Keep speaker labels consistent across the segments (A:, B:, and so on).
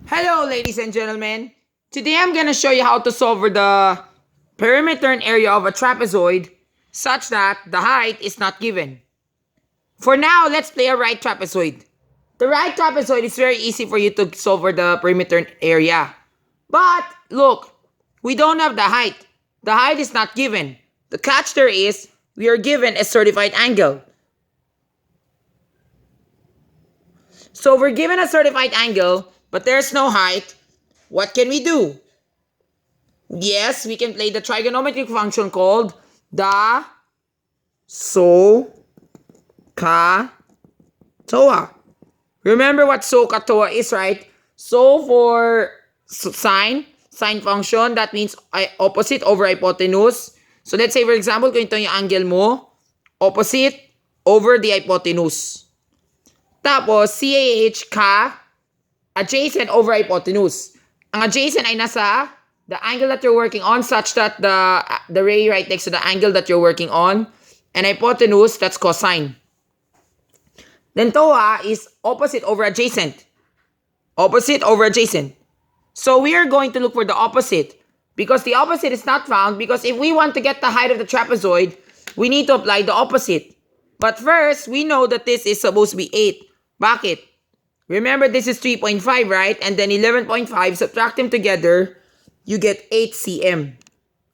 A: Hello, ladies and gentlemen. Today I'm going to show you how to solve for the perimeter and area of a trapezoid such that the height is not given. For now, let's play a right trapezoid. The right trapezoid is very easy for you to solve for the perimeter and area. But look, we don't have the height. The height is not given. The catch there is we are given a certified angle. So we're given a certified angle, but there's no height. What can we do? Yes, we can play the trigonometric function called the Sohcahtoa. Remember what Sohcahtoa is, right? So for sine function, that means opposite over hypotenuse. So let's say for example, kung ito yung angle mo, opposite over the hypotenuse. Tapos, CAH, adjacent over hypotenuse. Ang adjacent ay nasa the angle that you're working on such that the ray right next to the angle that you're working on. And hypotenuse, that's cosine. Then TOA is opposite over adjacent. Opposite over adjacent. So we are going to look for the opposite. Because the opposite is not found. Because if we want to get the height of the trapezoid, we need to apply the opposite. But first, we know that this is supposed to be 8. Bakit? Remember, this is 3.5, right? And then 11.5, subtract them together, you get 8 cm.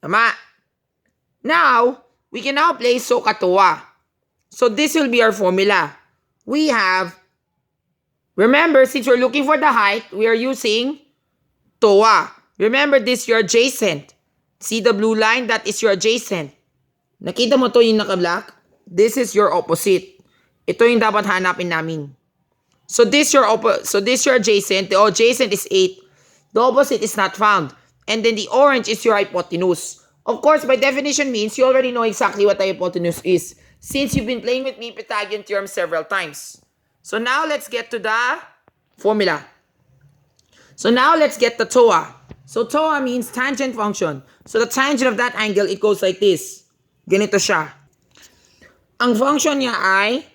A: Tama? Now, we can now place Sohcahtoa. So this will be our formula. We have, remember, since we're looking for the height, we are using TOA. Remember, this your adjacent. See the blue line? That is your adjacent. Nakita mo to yung naka-black? This is your opposite. Ito yung dapat hanapin namin. So this your adjacent. The adjacent is 8. The opposite is not found. And then the orange is your hypotenuse. Of course, by definition means you already know exactly what the hypotenuse is since you've been playing with me Pythagorean theorem several times. So now let's get to the formula. So now let's get the TOA. So TOA means tangent function. So the tangent of that angle, it goes like this. Ganito siya. Ang function niya ay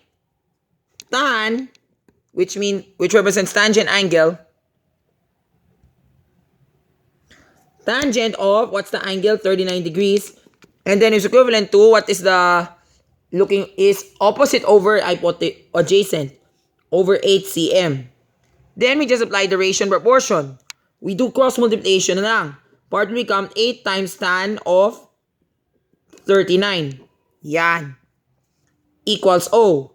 A: tan, which represents tangent angle. Tangent of, what's the angle? 39 degrees. And then it's equivalent to what is the opposite over adjacent over 8 cm. Then we just apply the ratio and proportion. We do cross multiplication na lang. Part will become 8 times tan of 39. Yan. Equals O.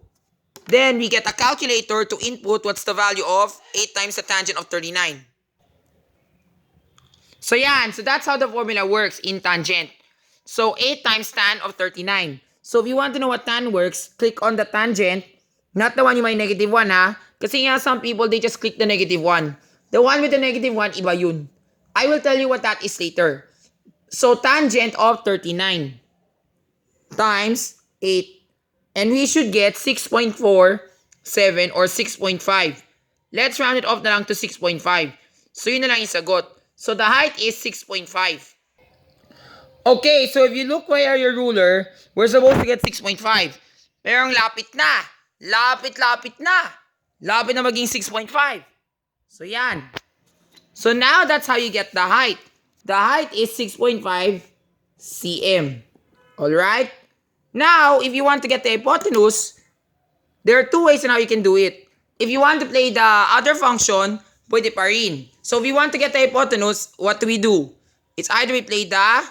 A: Then we get a calculator to input what's the value of 8 times the tangent of 39. So yan. So that's how the formula works in tangent. So 8 times tan of 39. So if you want to know what tan works, click on the tangent. Not the one you may negative 1 ha. Kasi nga some people, they just click the negative 1. The one with the negative 1, iba yun. I will tell you what that is later. So tangent of 39 times 8. And we should get 6.47 or 6.5. Let's round it off na lang to 6.5. So yun na lang yung sagot. So the height is 6.5. Okay, so if you look where your ruler, we're supposed to get 6.5. Pero ang lapit na. Lapit na. Lapit na maging 6.5. So yan. So now that's how you get the height. The height is 6.5 cm. Alright? Now, if you want to get the hypotenuse, there are two ways on how you can do it. If you want to play the other function, pwede pa rin. So if you want to get the hypotenuse, what do we do? It's either we play the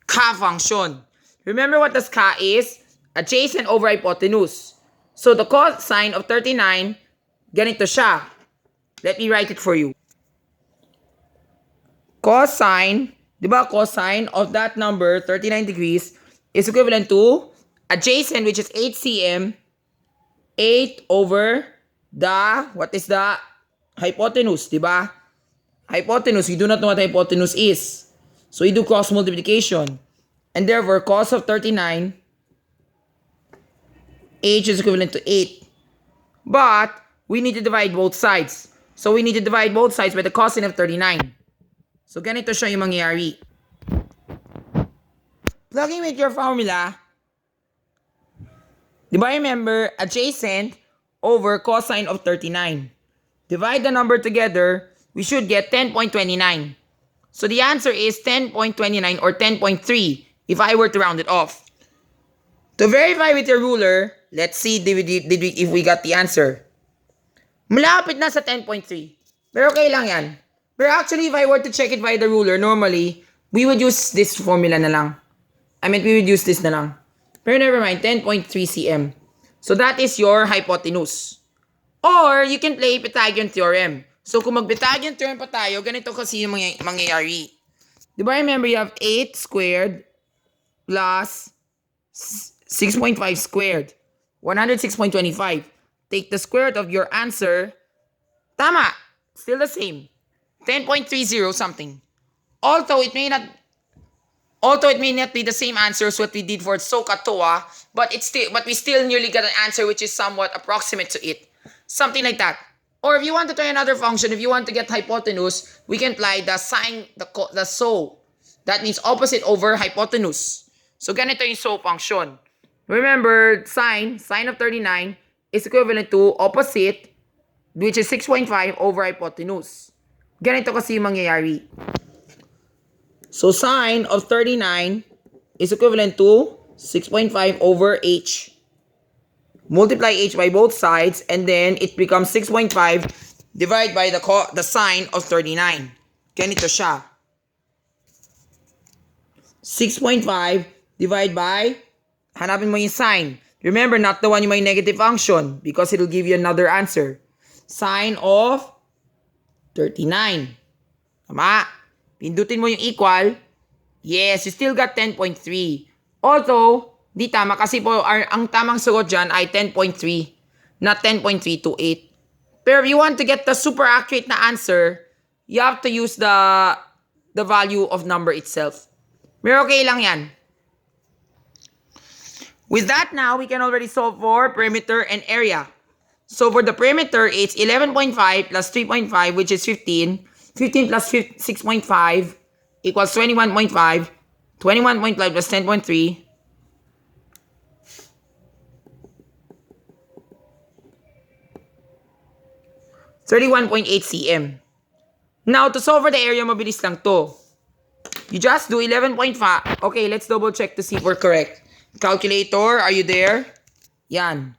A: ka function. Remember what the ka is? Adjacent over hypotenuse. So the cosine of 39, ganito siya. Let me write it for you. Cosine, di ba cosine of that number, 39 degrees, is equivalent to adjacent, which is 8 cm, 8 over the, what is the hypotenuse, di ba? Hypotenuse, we do not know what hypotenuse is. So we do cross multiplication. And therefore, cos of 39, h is equivalent to 8. But, we need to divide both sides. So we need to divide both sides by the cosine of 39. So ganito siya yung mangyayari. Plugging with your formula, di ba remember, adjacent over cosine of 39. divide the number together, we should get 10.29. So the answer is 10.29 or 10.3 if I were to round it off. To verify with your ruler, let's see if we got the answer. Malapit na sa 10.3. Pero okay lang yan. Pero actually, if I were to check it by the ruler, normally, we would use this formula na lang. We would use this na lang. Pero never mind, 10.3 cm. So that is your hypotenuse. Or, you can play Pythagorean theorem. So kung mag-Pythagorean theorem pa tayo, ganito kasi yung mangyayari. Diba remember, you have 8 squared plus 6.5 squared. 106.25. Take the square root of your answer. Tama. Still the same. 10.30 something. Although it may not be the same answer as what we did for Sohcahtoa, but we still nearly got an answer which is somewhat approximate to it. Something like that. Or if you want to try another function, if you want to get hypotenuse, we can apply the sine, the SO. That means opposite over hypotenuse. So ganito yung SO function. Remember, sine of 39 is equivalent to opposite, which is 6.5 over hypotenuse. Ganito kasi yung mangyayari. So sine of 39 is equivalent to 6.5 over h. Multiply h by both sides, and then it becomes 6.5 divided by the sine of 39. Ganito siya. 6.5 divided by, hanapin mo yung sine. Remember, not the one yung may negative function because it will give you another answer. Sine of 39. Tama? Pindutin mo yung equal. Yes, you still got 10.3. Although, di tama kasi po ang tamang sagot dyan ay 10.3, not 10.328. Pero if you want to get the super accurate na answer, you have to use the value of number itself. Pero okay lang yan. With that now, we can already solve for perimeter and area. So for the perimeter, it's 11.5 plus 3.5, which is 15. 15 plus 6.5 equals 21.5. 21.5 plus 10.3. 31.8 cm. Now, to solve for the area, mabilis lang to. You just do 11.5. Okay, let's double check to see if we're correct. Calculator, are you there? Yan.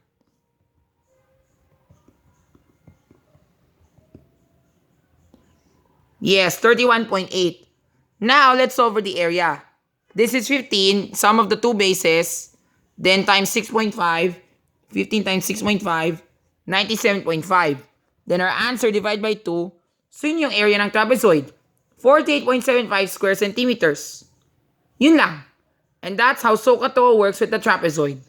A: Yes, 31.8. Now, let's solve for the area. This is 15, sum of the two bases, then times 6.5, 15 times 6.5, 97.5. Then our answer divided by 2, so yun yung area ng trapezoid. 48.75 square centimeters. Yun lang. And that's how Sohcahtoa works with the trapezoid.